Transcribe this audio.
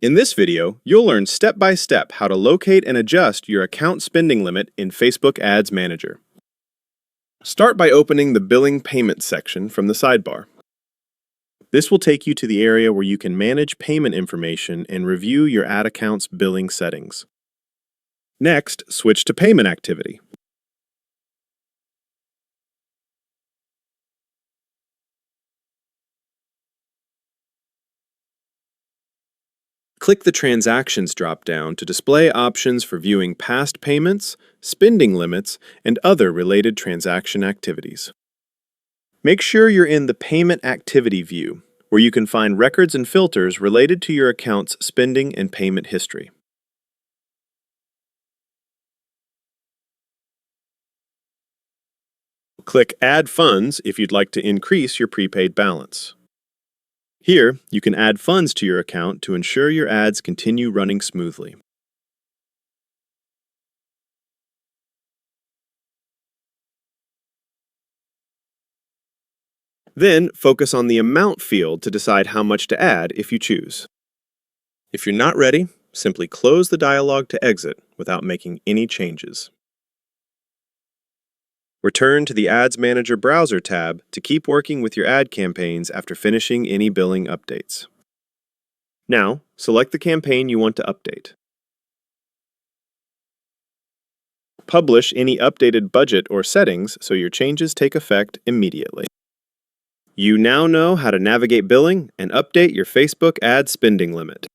In this video, you'll learn step by step how to locate and adjust your account spending limit in Facebook Ads Manager. Start by opening the Billing Payments section from the sidebar. This will take you to the area where you can manage payment information and review your ad account's billing settings. Next, switch to Payment Activity. Click the Transactions drop-down to display options for viewing past payments, spending limits, and other related transaction activities. Make sure you're in the Payment Activity view, where you can find records and filters related to your account's spending and payment history. Click Add Funds if you'd like to increase your prepaid balance. Here, you can add funds to your account to ensure your ads continue running smoothly. Then, focus on the Amount field to decide how much to add if you choose. If you're not ready, simply close the dialog to exit without making any changes. Return to the Ads Manager Browser tab to keep working with your ad campaigns after finishing any billing updates. Now, select the campaign you want to update. Publish any updated budget or settings so your changes take effect immediately. You now know how to navigate billing and update your Facebook ad spending limit.